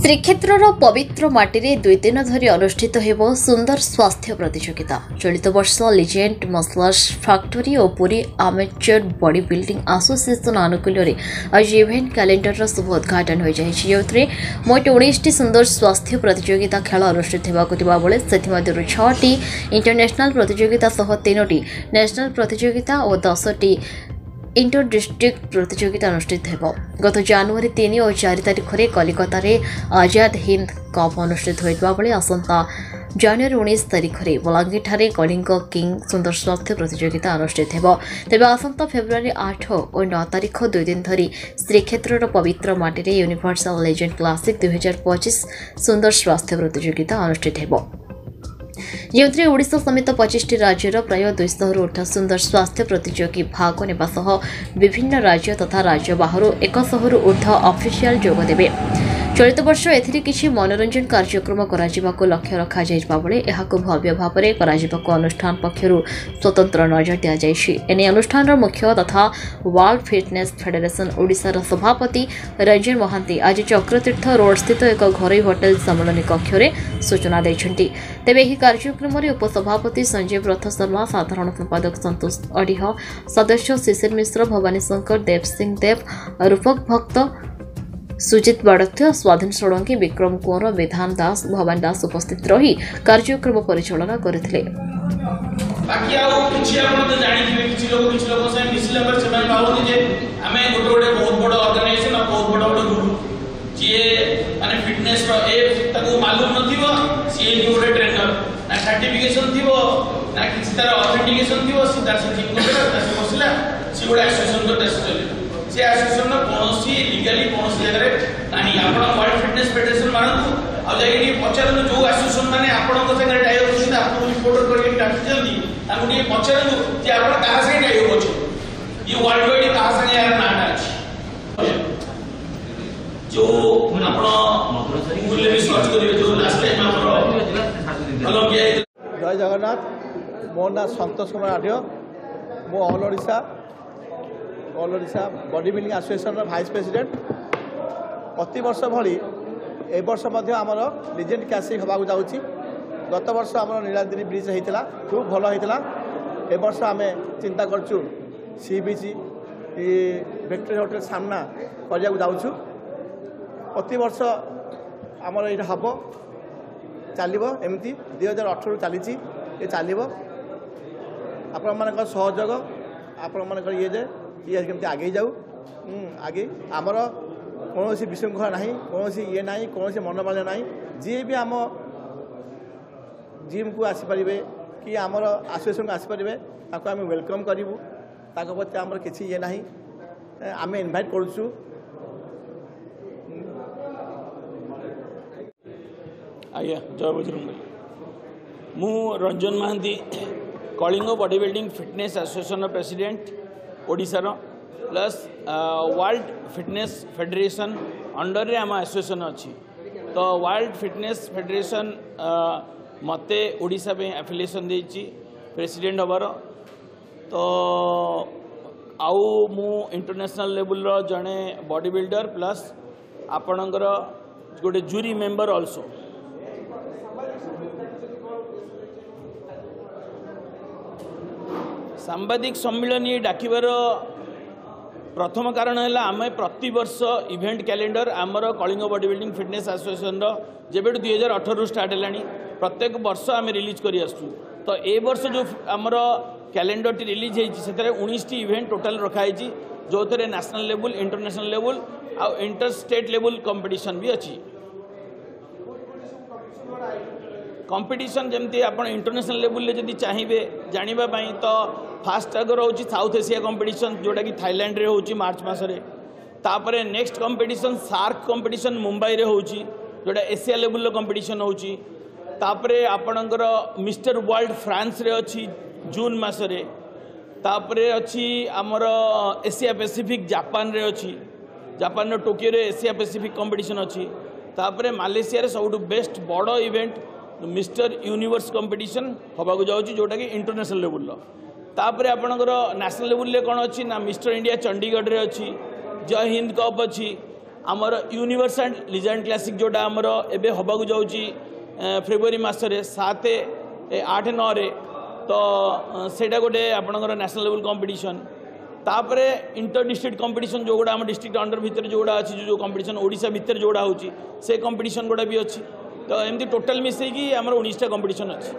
श्रीक्षेत्र पवित्र माटी दुई दिन धरी अनुष्ठित हो सुंदर स्वास्थ्य प्रतियोगिता। चलित वर्ष लिजेंड मसलर्स फैक्टरी और पुरी आमेचर बॉडी बिल्डिंग एसोसिएशन आनुकूल्य आज इवेंट कैलेंडर शुभ उद्घाटन हो जाए। मोट 19 सुंदर स्वास्थ्य प्रतियोगिता खेल अनुष्ठित होगा बेले से 6टी इंटरनेशनल प्रतियोगिता सह 3टी नेशनल प्रतियोगिता और 10टी इंटर डिस्ट्रिक्ट प्रतियोगिता अनुष्ठित हो। गत जनवरी 3 और 4 तारिख में कलिकता आजाद हिंद कप अनुष्ठित होता बेले आसंता जनवरी 19 तारिख में बलांगीर कलिंग किंग सुंदर स्वास्थ्य प्रतियोगिता अनुष्ठित हो। तेज आसंता फेब्रुआरी 8 और 9 तारिख 2 दिन धरी श्रीक्षेत्र पवित्र माटी यूनिवर्सल लेजेंड क्लासिक 2025 सुंदर स्वास्थ्य प्रतियोगिता अनुष्ठित हो, जो ओडिशा समेत 25टी राज्यर प्राय 200 ऊर्ध्व सुंदर स्वास्थ्य प्रतियोगी भाग नेबा सह विभिन्न राज्य तथा राज्य बाहर 100 ऊर्ध्व ऑफिशियल जोग देबे। चलित वर्ष एथिरे किछि मनोरंजन कार्यक्रम कराजिबाको लक्ष्य रखा जाइबा बेले एहाको भव्य भाबरे कराजिबाको अनुष्ठान पक्षरु स्वतंत्र नजर दिया जाइछि। एने अनुष्ठानर मुख्य तथा वर्ल्ड फिटनेस फेडरेशन ओडिशार सभापति रंजन महांती आज चक्रतीर्थ रोड स्थित एक घरोई होटेल सम्मेलन कक्ष में सूचना दैछन्ति। तेबे एही कार्यक्रम में उपसभापति संजय व्रत शर्मा, साधारण संपादक संतोष अडीह, सदस्य शिशिर मिश्र, भवानी शंकर, देव सिंह देव, रूपक भक्त, सुजित बाड़थ्य, स्वाधीन सोलंकी, विक्रम कुंवर, विधान दास, भवानी दास उपस्थित रही कार्यक्रम परिचालना करथिले। बाकी आउ किछि आपण तो जानि दिबे किछि लोक से मिसिला पर समय पाउनी जे हमें गोटे बहुत बड़ ऑर्गेनाइजेशन और बहुत बड़ ग्रुप जे माने फिटनेस रो ए ताको मालूम नथिबो सी गोटे ट्रेनर ना सर्टिफिकेशन थिबो ना किछि तरह ऑथेंटिकेशन थिबो सीधा से जिम करे तासे बसिला सी गोटे एसोसिएशन तो टेस्ट चले से एसोसिएशन न कोनोसी लीगली कोनोसी जगह नाही आपण वर्ल्ड फिटनेस फेडरेशन मानतु आ जाई पचारनु जो एसोसिएशन माने आपण को संगे टाई होछि ना आपण रिपोर्ट करके टाटी जल्दी ताकु नहीं पचारनु जे आपण कहा से टाई होछि ये वर्ल्ड वाइड कहा से यार नाटा अछि जो आपण मूल्य भी सर्च करिवे जो लास्ट टाइम आपण ओलंपिया जय जगन्नाथ। मो ना संतोष कुमार आढ्य, मो all Odisha body building association vice president. प्रति वर्ष भली ए वर्ष मध्य आमर लिजेंड क्लासिक होगा जाऊँगी। गत वर्ष आम नीलाद्री ब्रिज होता खूब भल होता। ए वर्ष आम चिंता करचु सी बीच विक्टोरिया होटेल सामना करने जाऊँ। प्रति वर्ष आमर ये हम चलो एमती 2018 चली ये चलो आपण मान सहयोग आपण मान ये जे ये केमती आगे जाऊ आगे आमर कौन विशृंखला ना कौन ये ना कौन मनोमाल्य ना जी भी आम जिम को आसीपर कि आमर एसोसिएशन को आसीपर आम वेलकम करूँ प्रति आमर किसी ये ना आम इनभाइट करुचु। आज्ञा जय बजरंग। मु Ranjan Mohanty Kalinga body building fitness association president ओडिशार plus world fitness federation under रे आम एसोसिएशन अच्छी। तो वर्ल्ड फिटनेस फेडरेशन मते ओडिशा पे एफिलिएशन देछि प्रेसिडेंट हबार। तो आउ मु इंटरनेशनल लेवल रो जने बॉडी बिल्डर प्लस आपणकर गोटे जूरी मेंबर ऑल्सो। सांबादिक सम्मेलन ये डाकिबार प्रथम कारण है आम प्रति वर्ष इवेंट कैलेंडर आमर Kalinga body building fitness association जब 2018 स्टार्ट है प्रत्येक वर्ष आम रिलीज कर आसु। तो ए वर्ष जो आमर कैलेंडर टी रिलीज होती 19 इवेंट टोटाल रखाई जो थे नेशनल लेवल इंटरनेशनल लेवल आ इंटर स्टेट लेवल कंपटीशन भी अच्छी। कंपटीशन जमती आप इंटरनेशनल लेवल ले जदि चाहिए जानापी तो फास्ट आगर हूँ साउथ एशिया कंपटीशन जोटा कि थाईलैंड रे होची मार्च मसरे। तापरे नेक्स्ट कंपटीशन सार्क कंपटीशन मुंबई रे होची जोटा एशिया लेवल कंपटीशन होची। तापरे आपणकर मिस्टर वर्ल्ड फ्रांस रे अच्छी जून मसरे। तापरे अच्छी आमर एशिया पैसिफिक जापान रे अच्छी जापान टोकियो रे एशिया पैसिफिक कंपटीशन अच्छी। तापरे मालेशिया रे सबुठ बेस्ट बड़ इवेंट मिस्टर यूनिवर्स कंपटीशन होगा जाऊँगी जोटा कि इंटरनेशनल लेवल। तापर आपणकर नेशनल लेवल कौन अच्छी ना मिस्टर इंडिया चंडीगढ़ रे अच्छी, जय हिंद कप अच्छी, आमर यूनिवर्सल लिजेंड क्लासिक जोटा आमर एबे हबाकू जाउची फेब्रुआरी मासरे 7 8 9 रे तो सेटा गोटे आपणकर नेशनल लेवल कंपटीशन तापरे इंटर डिस्ट्रिक्ट कंपटीशन जो गुड़ा आम डिस्ट्रिक्ट अंडर भितर जोड़ा अच्छी जो कंपटीशन ओडिशा भितर जोड़ा होची से कंपटीशन गुड़ा भी अच्छी तो एमती टोटल मिसेकी आमर 19टा कंपटीशन अच्छी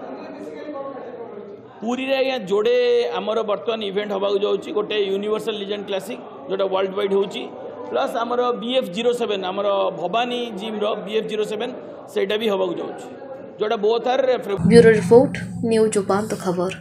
पूरी रे आज्ञा जोड़े आमर बर्तमान इवेंट हबाकू जाउची गोटे यूनिवर्सल लिजेंड क्लासिक जोटा वर्ल्ड वाइड होची प्लस आमर BF07 आमर भवानी जिम रो BF07 सेटा भी हबाकू जाउची जोटा बोथ आर ब्यूरो रिपोर्ट न्यूज उपांत खबर।